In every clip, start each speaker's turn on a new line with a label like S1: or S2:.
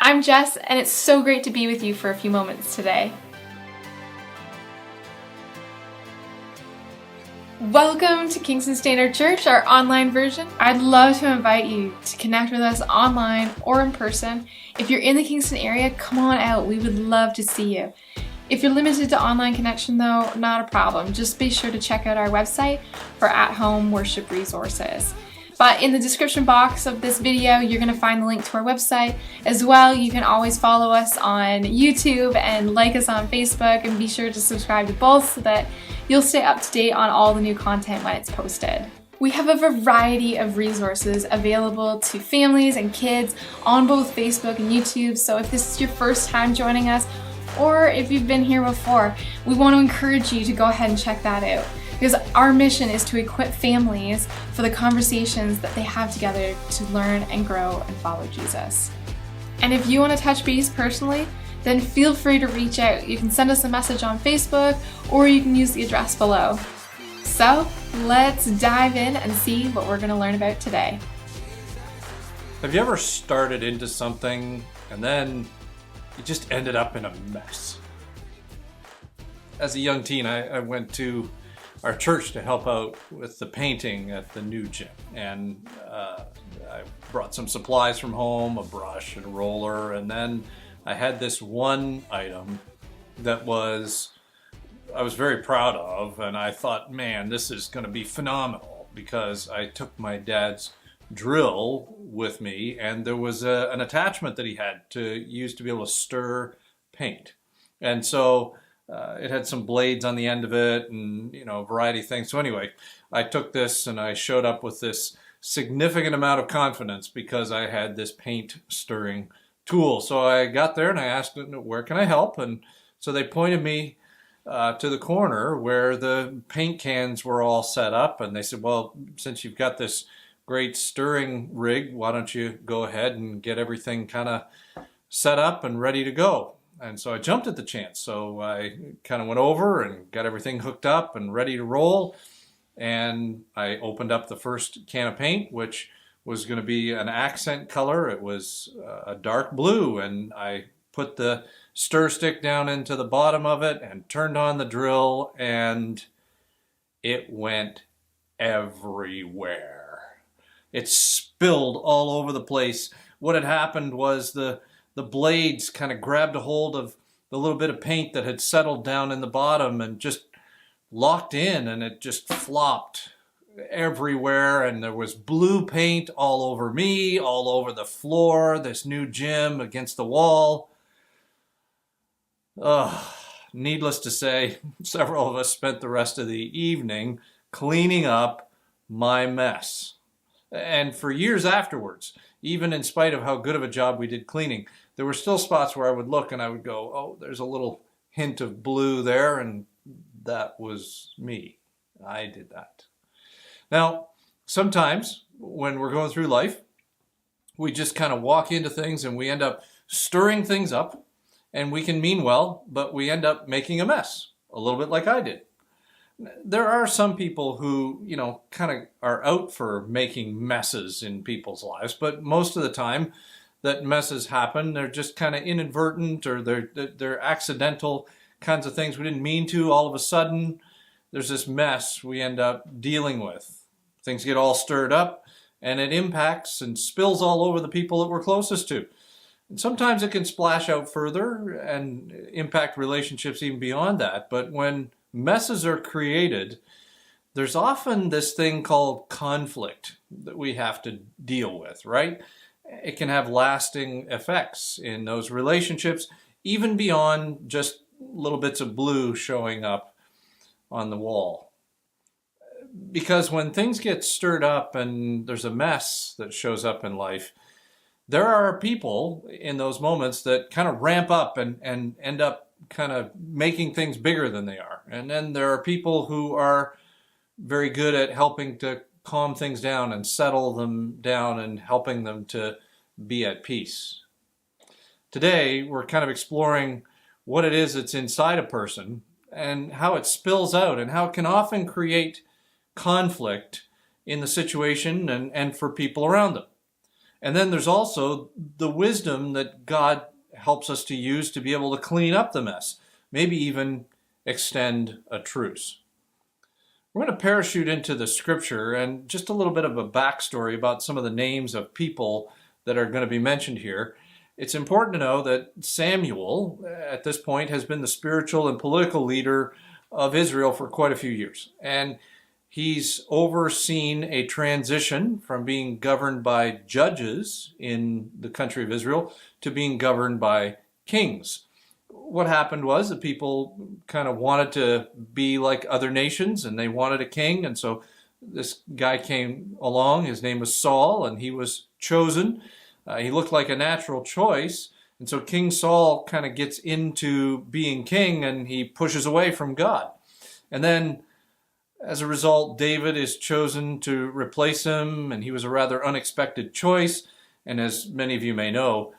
S1: I'm Jess, and it's so great to be with you for a few moments today. Welcome to Kingston Standard Church, our online version. I'd love to invite you to connect with us online or in person. If you're in the Kingston area, come on out. We would love to see you. If you're limited to online connection though, not a problem. Just be sure to check out our website for at-home worship resources. But in the description box of this video, you're going to find the link to our website. As well, you can always follow us on YouTube and like us on Facebook, and be sure to subscribe to both so that you'll stay up to date on all the new content when it's posted. We have a variety of resources available to families and kids on both Facebook and YouTube, so if this is your first time joining us, or if you've been here before, we want to encourage you to go ahead and check that out. Because our mission is to equip families for the conversations that they have together to learn and grow and follow Jesus. And if you want to touch base personally, then feel free to reach out. You can send us a message on Facebook, or you can use the address below. So let's dive in and see what we're going to learn about today.
S2: Have you ever started into something and then you just ended up in a mess? As a young teen, I went to our church to help out with the painting at the new gym, and I brought some supplies from home, a brush and a roller, and then I had this one item that I was very proud of, and I thought, man, this is going to be phenomenal, because I took my dad's drill with me, and there was an attachment that he had to use to be able to stir paint, and so it had some blades on the end of it, and a variety of things. So anyway, I took this and I showed up with this significant amount of confidence because I had this paint stirring tool. So I got there and I asked them, where can I help? And so they pointed me to the corner where the paint cans were all set up, and they said, well, since you've got this great stirring rig, why don't you go ahead and get everything kind of set up and ready to go? And so I jumped at the chance. So I kind of went over and got everything hooked up and ready to roll. And I opened up the first can of paint, which was going to be an accent color. It was a dark blue. And I put the stir stick down into the bottom of it and turned on the drill, and it went everywhere. It spilled all over the place. What had happened was the blades kind of grabbed a hold of the little bit of paint that had settled down in the bottom and just locked in, and it just flopped everywhere, and there was blue paint all over me, all over the floor, this new gym, against the wall. Needless to say, several of us spent the rest of the evening cleaning up my mess. And for years afterwards, even in spite of how good of a job we did cleaning, there were still spots where I would look and I would go, oh, there's a little hint of blue there, and that was me. I did that. Now, sometimes when we're going through life, we just kind of walk into things and we end up stirring things up, and we can mean well, but we end up making a mess, a little bit like I did. There are some people who, kind of are out for making messes in people's lives, but most of the time that messes happen, they're just kind of inadvertent, or they're accidental kinds of things we didn't mean to. All of a sudden, there's this mess we end up dealing with. Things get all stirred up, and it impacts and spills all over the people that we're closest to. And sometimes it can splash out further and impact relationships even beyond that. But when messes are created, there's often this thing called conflict that we have to deal with, right? It can have lasting effects in those relationships, even beyond just little bits of blue showing up on the wall. Because when things get stirred up and there's a mess that shows up in life, there are people in those moments that kind of ramp up and end up kind of making things bigger than they are. And then there are people who are very good at helping to calm things down and settle them down and helping them to be at peace. Today, we're kind of exploring what it is that's inside a person and how it spills out and how it can often create conflict in the situation and for people around them. And then there's also the wisdom that God helps us to use to be able to clean up the mess, maybe even extend a truce. We're going to parachute into the scripture and just a little bit of a backstory about some of the names of people that are going to be mentioned here. It's important to know that Samuel, at this point, has been the spiritual and political leader of Israel for quite a few years. And he's overseen a transition from being governed by judges in the country of Israel to being governed by kings. What happened was the people kind of wanted to be like other nations, and they wanted a king. And so this guy came along. His name was Saul, and he was chosen. He looked like a natural choice. And so King Saul kind of gets into being king, and he pushes away from God. And then as a result, David is chosen to replace him, and he was a rather unexpected choice. And as many of you may know,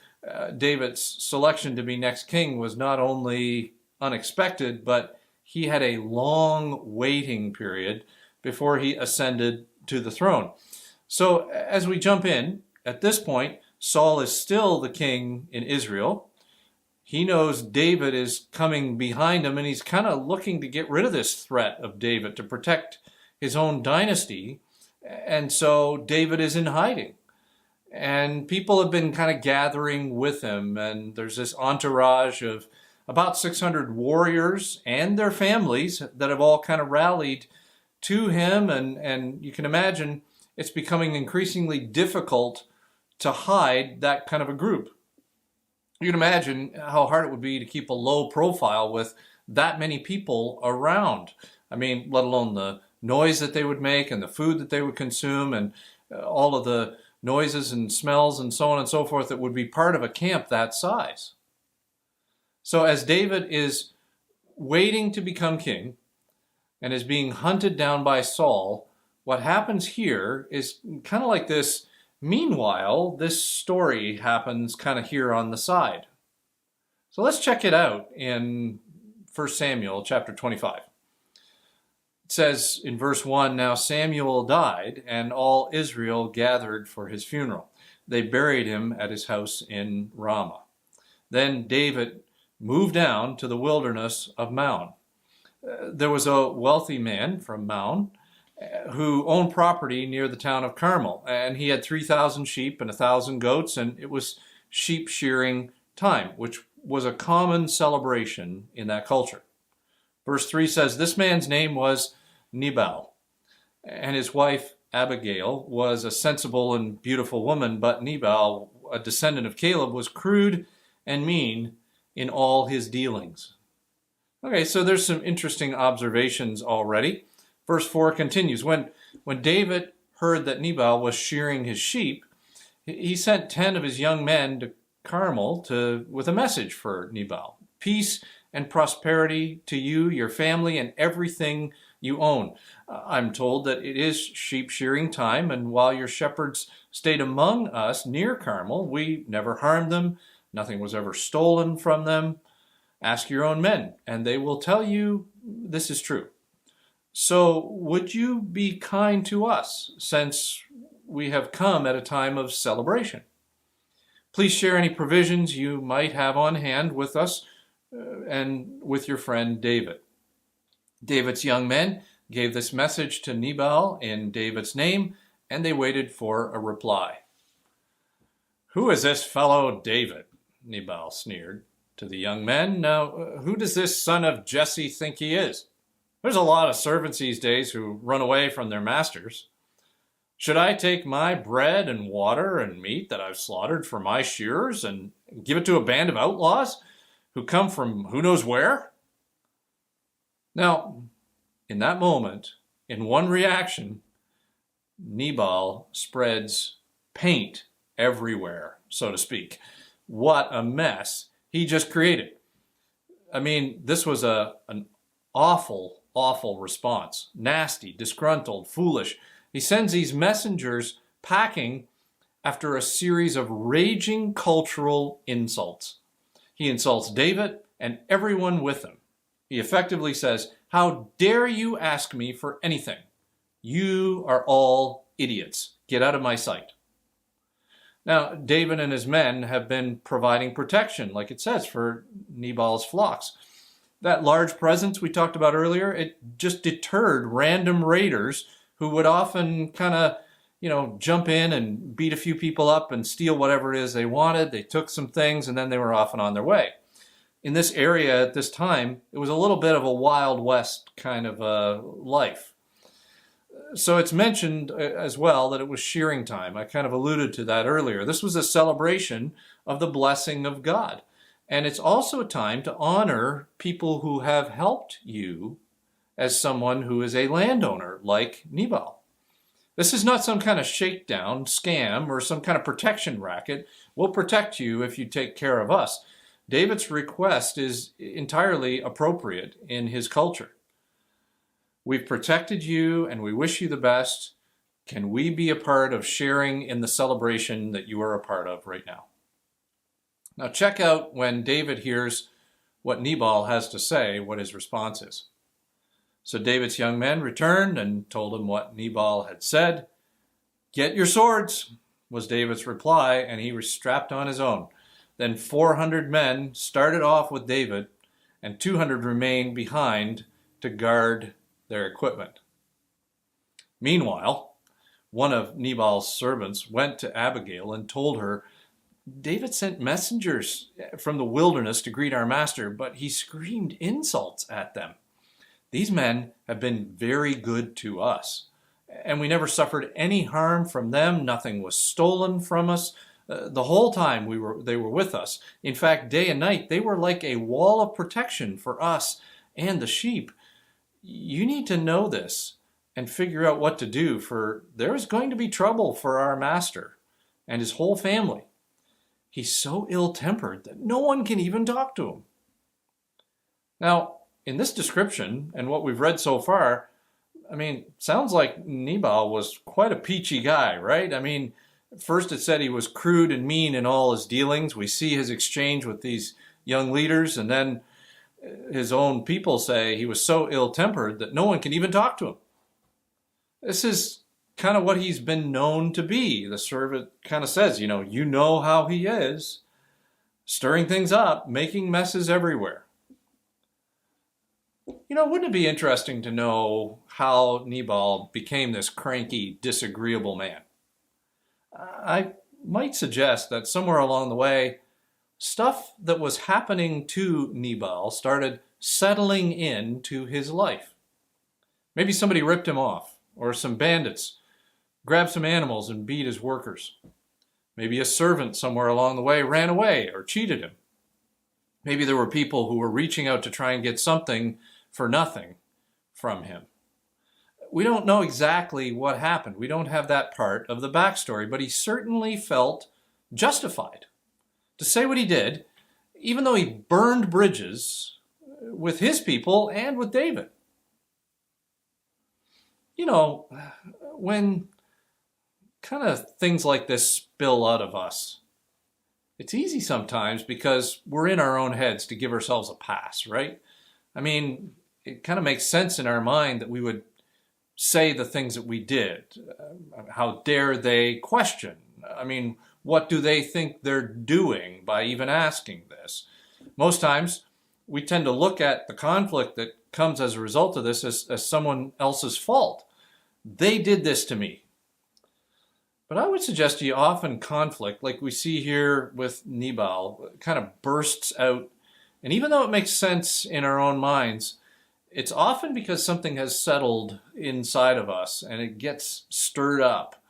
S2: David's selection to be next king was not only unexpected, but he had a long waiting period before he ascended to the throne. So as we jump in, at this point, Saul is still the king in Israel. He knows David is coming behind him, and he's kind of looking to get rid of this threat of David to protect his own dynasty. And so David is in hiding. And people have been kind of gathering with him, and there's this entourage of about 600 warriors and their families that have all kind of rallied to him, and you can imagine it's becoming increasingly difficult to hide that kind of a group. You can imagine how hard it would be to keep a low profile with that many people around. I mean, let alone the noise that they would make and the food that they would consume and all of the noises and smells and so on and so forth that would be part of a camp that size. So as David is waiting to become king and is being hunted down by Saul, what happens here is kind of like this. Meanwhile, this story happens kind of here on the side. So let's check it out in 1 Samuel chapter 25. It says in verse 1, "Now Samuel died, and all Israel gathered for his funeral. They buried him at his house in Ramah. Then David moved down to the wilderness of Maon. There was a wealthy man from Maon who owned property near the town of Carmel, and he had 3,000 sheep and 1,000 goats, and it was sheep shearing time, which was a common celebration in that culture." Verse 3 says, "This man's name was Nabal, and his wife Abigail was a sensible and beautiful woman, but Nabal, a descendant of Caleb, was crude and mean in all his dealings." Okay, so there's some interesting observations already. Verse 4 continues, when David heard that Nabal was shearing his sheep, he sent 10 of his young men to Carmel with a message for Nabal. "Peace and prosperity to you, your family, and everything you own. I'm told that it is sheep shearing time, and while your shepherds stayed among us near Carmel, we never harmed them. Nothing was ever stolen from them. Ask your own men, and they will tell you this is true. So would you be kind to us, since we have come at a time of celebration? Please share any provisions you might have on hand with us and with your friend David." David's young men gave this message to Nabal in David's name, and they waited for a reply. "Who is this fellow David?" Nabal sneered to the young men. "Now, who does this son of Jesse think he is? There's a lot of servants these days who run away from their masters. Should I take my bread and water and meat that I've slaughtered for my shearers and give it to a band of outlaws who come from who knows where?" Now, in that moment, in one reaction, Nabal spreads paint everywhere, so to speak. What a mess he just created. I mean, this was an awful, awful response. Nasty, disgruntled, foolish. He sends these messengers packing after a series of raging cultural insults. He insults David and everyone with him. He effectively says, "How dare you ask me for anything? You are all idiots. Get out of my sight." Now, David and his men have been providing protection, like it says, for Nabal's flocks. That large presence we talked about earlier, it just deterred random raiders who would often kind of, jump in and beat a few people up and steal whatever it is they wanted. They took some things and then they were off and on their way. In this area at this time, it was a little bit of a Wild West kind of life. So it's mentioned as well that it was shearing time. I kind of alluded to that earlier. This was a celebration of the blessing of God. And it's also a time to honor people who have helped you as someone who is a landowner like Nabal. This is not some kind of shakedown, scam, or some kind of protection racket. We'll protect you if you take care of us. David's request is entirely appropriate in his culture. We've protected you and we wish you the best. Can we be a part of sharing in the celebration that you are a part of right now? Now check out when David hears what Nabal has to say, what his response is. So David's young men returned and told him what Nabal had said. "Get your swords," was David's reply, and he strapped on his own. Then 400 men started off with David, and 200 remained behind to guard their equipment. Meanwhile, one of Nabal's servants went to Abigail and told her, "David sent messengers from the wilderness to greet our master, but he screamed insults at them. These men have been very good to us, and we never suffered any harm from them. Nothing was stolen from us. The whole time they were with us. In fact, day and night, they were like a wall of protection for us and the sheep. You need to know this and figure out what to do, for there is going to be trouble for our master and his whole family. He's so ill-tempered that no one can even talk to him." Now, in this description and what we've read so far, sounds like Nabal was quite a peachy guy, right? First it said he was crude and mean in all his dealings. We see his exchange with these young leaders, and then his own people say he was so ill-tempered that no one can even talk to him. This is kind of what he's been known to be. The servant kind of says, you know how he is, stirring things up, making messes everywhere. Wouldn't it be interesting to know how Nabal became this cranky, disagreeable man? I might suggest that somewhere along the way, stuff that was happening to Nabal started settling into his life. Maybe somebody ripped him off, or some bandits grabbed some animals and beat his workers. Maybe a servant somewhere along the way ran away or cheated him. Maybe there were people who were reaching out to try and get something for nothing from him. We don't know exactly what happened. We don't have that part of the backstory, but he certainly felt justified to say what he did, even though he burned bridges with his people and with David. When kind of things like this spill out of us, it's easy sometimes because we're in our own heads to give ourselves a pass, right? It kind of makes sense in our mind that we would say the things that we did. How dare they question? What do they think they're doing by even asking this? Most times, we tend to look at the conflict that comes as a result of this as someone else's fault. They did this to me. But I would suggest to you often conflict, like we see here with Nabal, kind of bursts out. And even though it makes sense in our own minds, it's often because something has settled inside of us and it gets stirred up.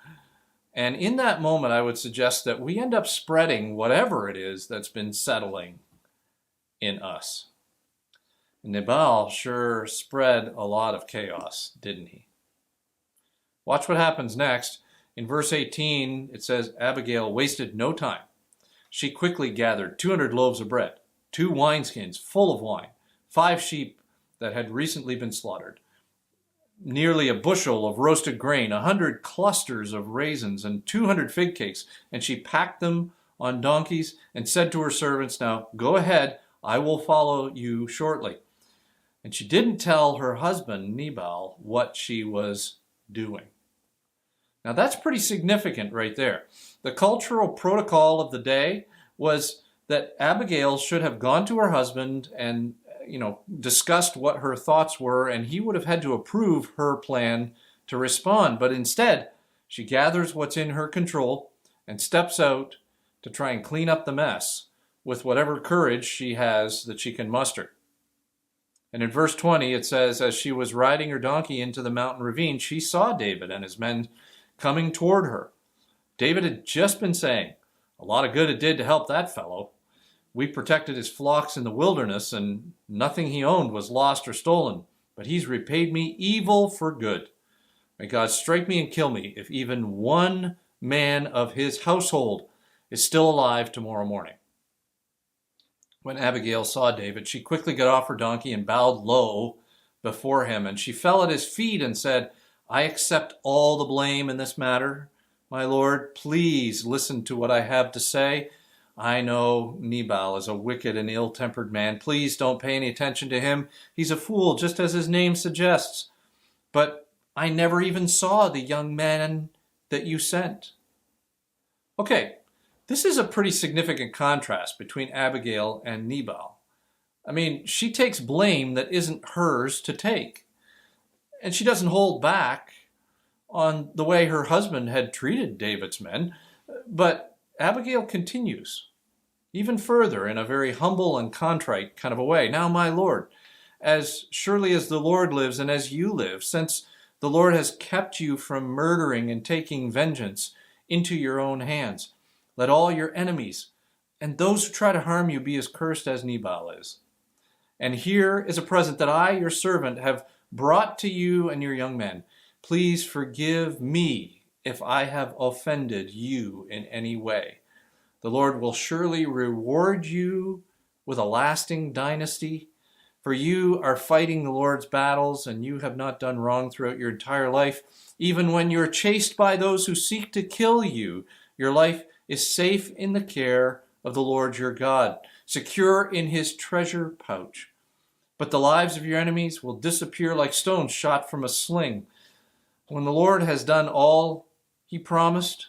S2: And in that moment, I would suggest that we end up spreading whatever it is that's been settling in us. Nabal sure spread a lot of chaos, didn't he? Watch what happens next. In verse 18, it says, Abigail wasted no time. She quickly gathered 200 loaves of bread, 2 wineskins full of wine, 5 sheep that had recently been slaughtered, nearly a bushel of roasted grain, 100 clusters of raisins, and 200 fig cakes. And she packed them on donkeys and said to her servants, "Now go ahead, I will follow you shortly." And she didn't tell her husband, Nabal, what she was doing. Now that's pretty significant right there. The cultural protocol of the day was that Abigail should have gone to her husband and discussed what her thoughts were, and he would have had to approve her plan to respond. But instead, she gathers what's in her control and steps out to try and clean up the mess with whatever courage she has that she can muster. And in verse 20, it says, as she was riding her donkey into the mountain ravine, she saw David and his men coming toward her. David had just been saying, a lot of good it did to help that fellow. We protected his flocks in the wilderness, and nothing he owned was lost or stolen. But he's repaid me evil for good. May God strike me and kill me if even one man of his household is still alive tomorrow morning. When Abigail saw David, she quickly got off her donkey and bowed low before him. And she fell at his feet and said, I accept all the blame in this matter. My lord, please listen to what I have to say. I know Nabal is a wicked and ill-tempered man. Please don't pay any attention to him. He's a fool, just as his name suggests. But I never even saw the young man that you sent. Okay, this is a pretty significant contrast between Abigail and Nabal. I mean, she takes blame that isn't hers to take. And she doesn't hold back on the way her husband had treated David's men. But Abigail continues even further in a very humble and contrite kind of a way. Now, my Lord, as surely as the Lord lives and as you live, since the Lord has kept you from murdering and taking vengeance into your own hands, let all your enemies and those who try to harm you be as cursed as Nabal is. And here is a present that I, your servant, have brought to you and your young men. Please forgive me if I have offended you in any way. The Lord will surely reward you with a lasting dynasty, for you are fighting the Lord's battles, and you have not done wrong throughout your entire life. Even when you are chased by those who seek to kill you, your life is safe in the care of the Lord your God, secure in his treasure pouch. But the lives of your enemies will disappear like stones shot from a sling. When the Lord has done all he promised,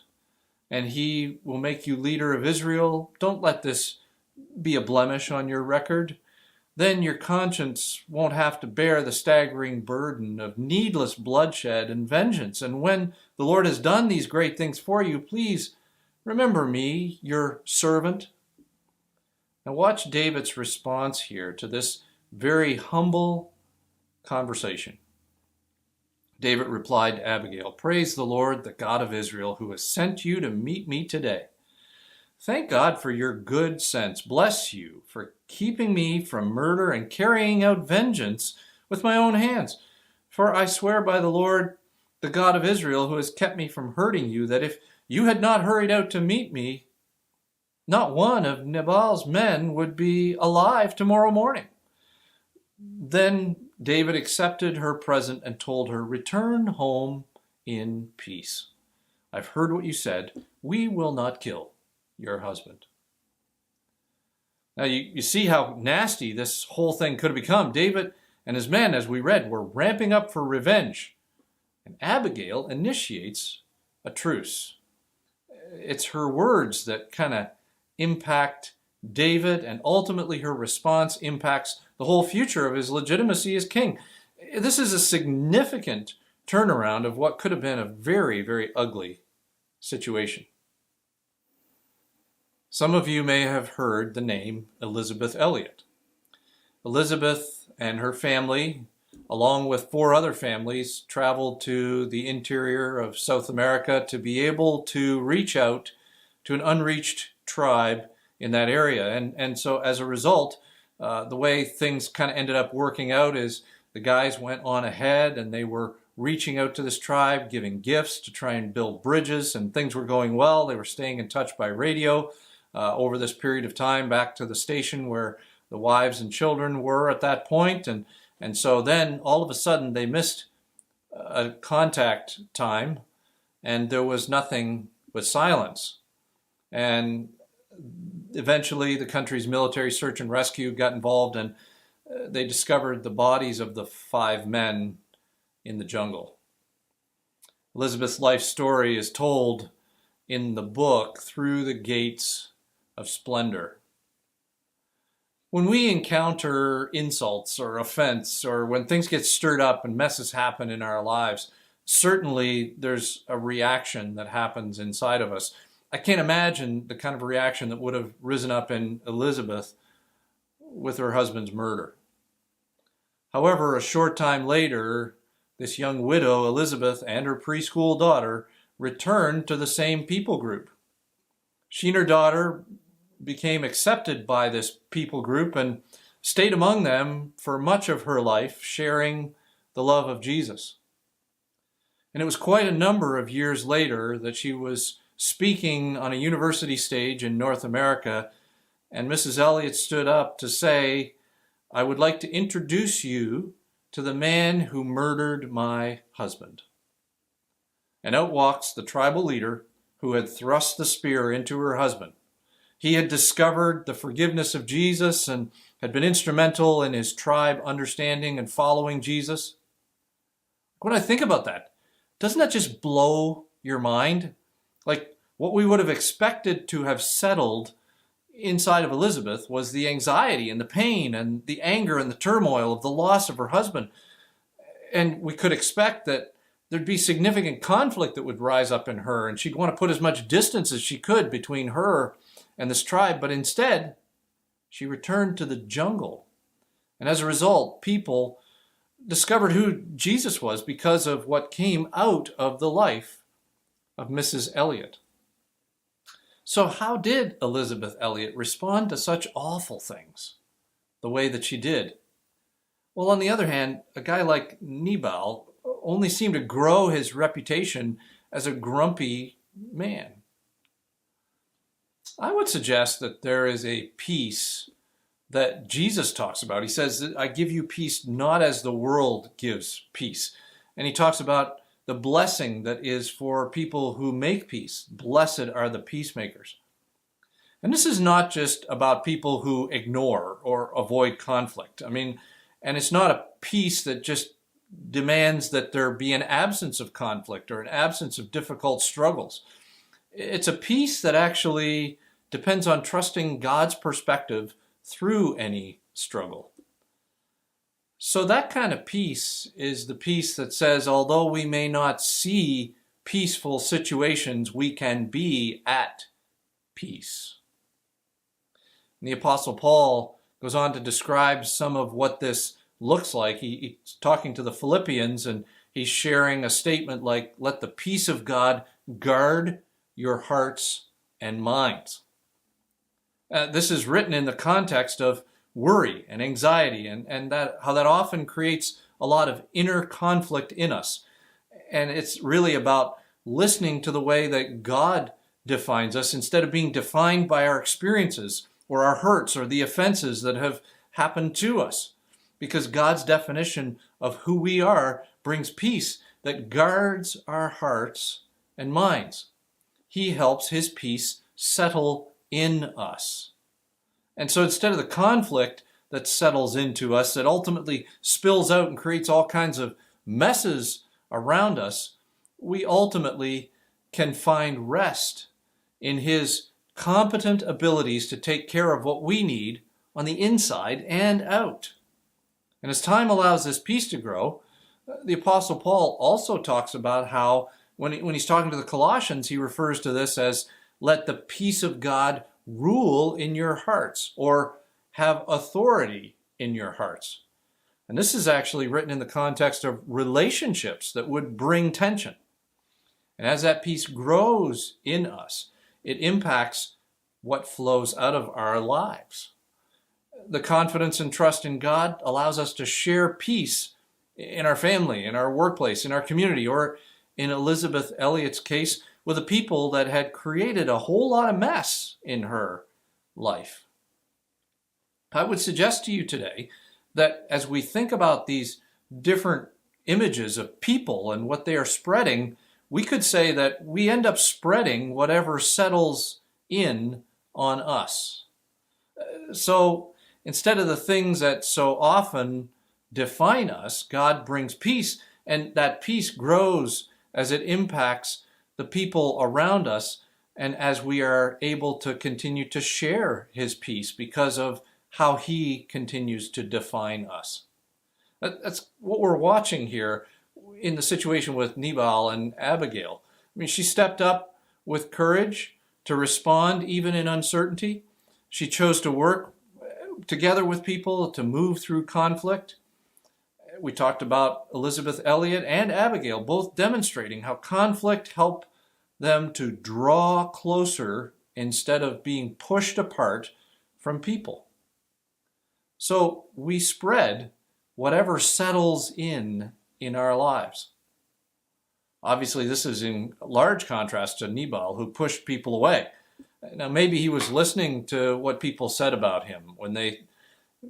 S2: and he will make you leader of Israel, don't let this be a blemish on your record. Then your conscience won't have to bear the staggering burden of needless bloodshed and vengeance. And when the Lord has done these great things for you, please remember me, your servant. Now watch David's response here to this very humble conversation. David replied to Abigail, Praise the Lord, the God of Israel, who has sent you to meet me today. Thank God for your good sense. Bless you for keeping me from murder and carrying out vengeance with my own hands. For I swear by the Lord, the God of Israel, who has kept me from hurting you, that if you had not hurried out to meet me, not one of Nabal's men would be alive tomorrow morning. Then David accepted her present and told her, Return home in peace. I've heard what you said. We will not kill your husband. Now you see how nasty this whole thing could have become. David and his men, as we read, were ramping up for revenge. And Abigail initiates a truce. It's her words that kind of impact David, and ultimately her response impacts the whole future of his legitimacy as king. This is a significant turnaround of what could have been a very, very ugly situation. Some of you may have heard the name Elizabeth Elliot. Elizabeth and her family, along with 4 other families, traveled to the interior of South America to be able to reach out to an unreached tribe in that area. And so as a result, the way things kind of ended up working out is the guys went on ahead and they were reaching out to this tribe, giving gifts to try and build bridges, and things were going well. They were staying in touch by radio over this period of time back to the station where the wives and children were at that point. And so then all of a sudden they missed a contact time and there was nothing but silence. And eventually the country's military search and rescue got involved, and they discovered the bodies of the 5 men in the jungle. Elizabeth's life story is told in the book, Through the Gates of Splendor. When we encounter insults or offense, or when things get stirred up and messes happen in our lives, certainly there's a reaction that happens inside of us. I can't imagine the kind of reaction that would have risen up in Elizabeth with her husband's murder. However, a short time later, this young widow, Elizabeth, and her preschool daughter returned to the same people group. She and her daughter became accepted by this people group and stayed among them for much of her life, sharing the love of Jesus. And it was quite a number of years later that she was speaking on a university stage in North America, and Mrs. Elliot stood up to say, "I would like to introduce you to the man who murdered my husband." And out walks the tribal leader who had thrust the spear into her husband. He had discovered the forgiveness of Jesus and had been instrumental in his tribe understanding and following Jesus. When I think about that, doesn't that just blow your mind? Like, what we would have expected to have settled inside of Elizabeth was the anxiety and the pain and the anger and the turmoil of the loss of her husband. And we could expect that there'd be significant conflict that would rise up in her, and she'd want to put as much distance as she could between her and this tribe. But instead, she returned to the jungle. And as a result, people discovered who Jesus was because of what came out of the life of Mrs. Elliot. So how did Elizabeth Elliot respond to such awful things the way that she did? Well, on the other hand, a guy like Nabal only seemed to grow his reputation as a grumpy man. I would suggest that there is a peace that Jesus talks about. He says, "I give you peace not as the world gives peace." And he talks about the blessing that is for people who make peace. Blessed are the peacemakers. And this is not just about people who ignore or avoid conflict. And it's not a peace that just demands that there be an absence of conflict or an absence of difficult struggles. It's a peace that actually depends on trusting God's perspective through any struggle. So that kind of peace is the peace that says, although we may not see peaceful situations, we can be at peace. And the Apostle Paul goes on to describe some of what this looks like. He's talking to the Philippians, and he's sharing a statement like, "Let the peace of God guard your hearts and minds." This is written in the context of worry and anxiety, and that how that often creates a lot of inner conflict in us. And it's really about listening to the way that God defines us instead of being defined by our experiences or our hurts or the offenses that have happened to us. Because God's definition of who we are brings peace that guards our hearts and minds. He helps his peace settle in us. And so instead of the conflict that settles into us, that ultimately spills out and creates all kinds of messes around us, we ultimately can find rest in his competent abilities to take care of what we need on the inside and out. And as time allows this peace to grow, the Apostle Paul also talks about how, when he's talking to the Colossians, he refers to this as, "Let the peace of God rule in your hearts," or have authority in your hearts. And this is actually written in the context of relationships that would bring tension. And as that peace grows in us, it impacts what flows out of our lives. The confidence and trust in God allows us to share peace in our family, in our workplace, in our community, or in Elizabeth Elliot's case, with the people that had created a whole lot of mess in her life. I would suggest to you today that as we think about these different images of people and what they are spreading, we could say that we end up spreading whatever settles in on us. So instead of the things that so often define us, God brings peace, and that peace grows as it impacts the people around us, and as we are able to continue to share his peace because of how he continues to define us. That's what we're watching here in the situation with Nabal and Abigail. I mean, she stepped up with courage to respond even in uncertainty. She chose to work together with people to move through conflict. We talked about Elizabeth Elliot and Abigail both demonstrating how conflict helped them to draw closer instead of being pushed apart from people. So we spread whatever settles in our lives. Obviously, this is in large contrast to Nabal, who pushed people away. Now, maybe he was listening to what people said about him when they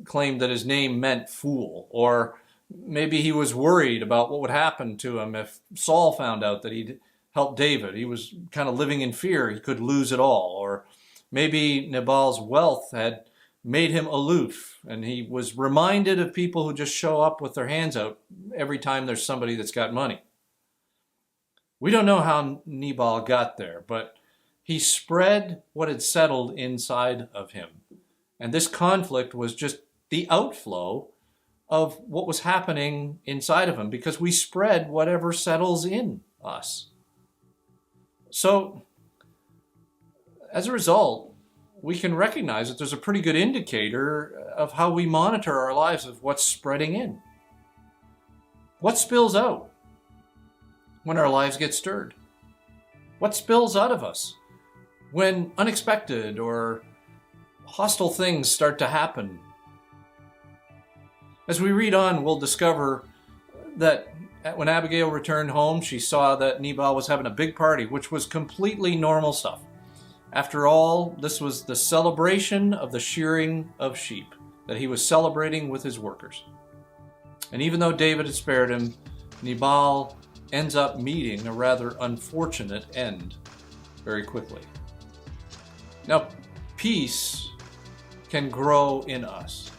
S2: claimed that his name meant fool, or maybe he was worried about what would happen to him if Saul found out that he'd helped David. He was kind of living in fear he could lose it all. Or maybe Nabal's wealth had made him aloof, and he was reminded of people who just show up with their hands out every time there's somebody that's got money. We don't know how Nabal got there, but he spread what had settled inside of him. And this conflict was just the outflow of what was happening inside of him, because we spread whatever settles in us. So, as a result, we can recognize that there's a pretty good indicator of how we monitor our lives of what's spreading in. What spills out when our lives get stirred? What spills out of us when unexpected or hostile things start to happen? As we read on, we'll discover that when Abigail returned home, she saw that Nabal was having a big party, which was completely normal stuff. After all, this was the celebration of the shearing of sheep that he was celebrating with his workers. And even though David had spared him, Nabal ends up meeting a rather unfortunate end very quickly. Now, peace can grow in us.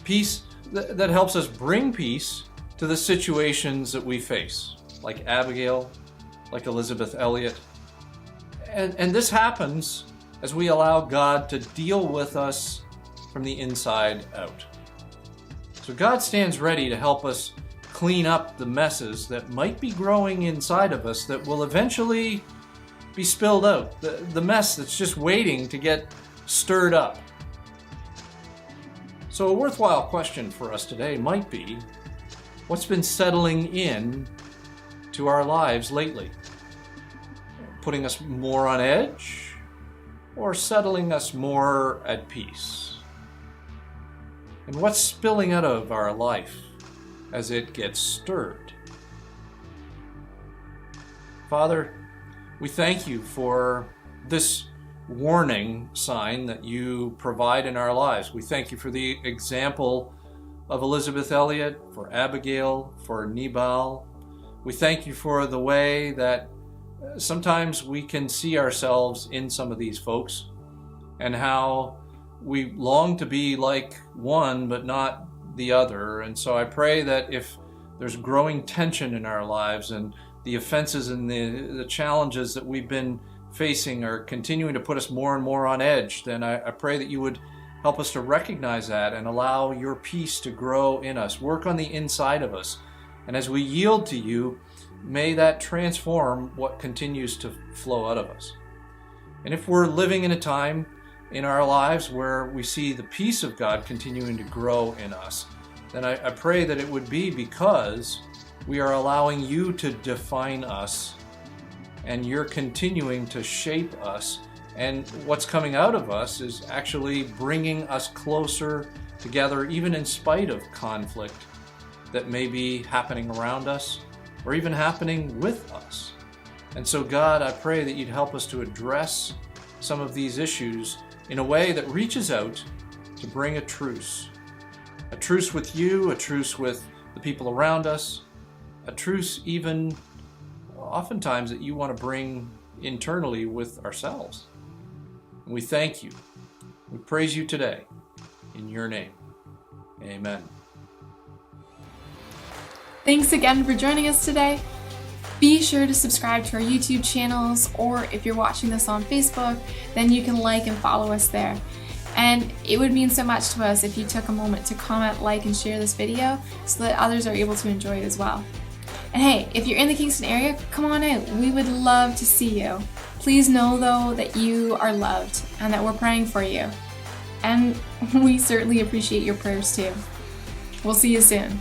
S2: Peace that helps us bring peace to the situations that we face, like Abigail, like Elizabeth Elliot. And this happens as we allow God to deal with us from the inside out. So God stands ready to help us clean up the messes that might be growing inside of us that will eventually be spilled out. The mess that's just waiting to get stirred up. So a worthwhile question for us today might be, what's been settling in to our lives lately? Putting us more on edge, or settling us more at peace? And what's spilling out of our life as it gets stirred? Father, we thank you for this warning sign that you provide in our lives. We thank you for the example of Elizabeth Elliot, for Abigail, for Nabal. We thank you for the way that sometimes we can see ourselves in some of these folks, and how we long to be like one but not the other. And so I pray that if there's growing tension in our lives and the offenses and the challenges that we've been facing are continuing to put us more and more on edge, then I pray that you would help us to recognize that and allow your peace to grow in us, work on the inside of us. And as we yield to you, may that transform what continues to flow out of us. And if we're living in a time in our lives where we see the peace of God continuing to grow in us, then I pray that it would be because we are allowing you to define us, and you're continuing to shape us, and what's coming out of us is actually bringing us closer together, even in spite of conflict that may be happening around us or even happening with us. And so God, I pray that you'd help us to address some of these issues in a way that reaches out to bring a truce with you, a truce with the people around us, a truce even oftentimes that you want to bring internally with ourselves. And we thank you. We praise you today. In your name, amen.
S1: Thanks again for joining us today. Be sure to subscribe to our YouTube channels, or if you're watching this on Facebook, then you can like and follow us there. And it would mean so much to us if you took a moment to comment, like, and share this video so that others are able to enjoy it as well. And hey, if you're in the Kingston area, come on out. We would love to see you. Please know though that you are loved and that we're praying for you. And we certainly appreciate your prayers too. We'll see you soon.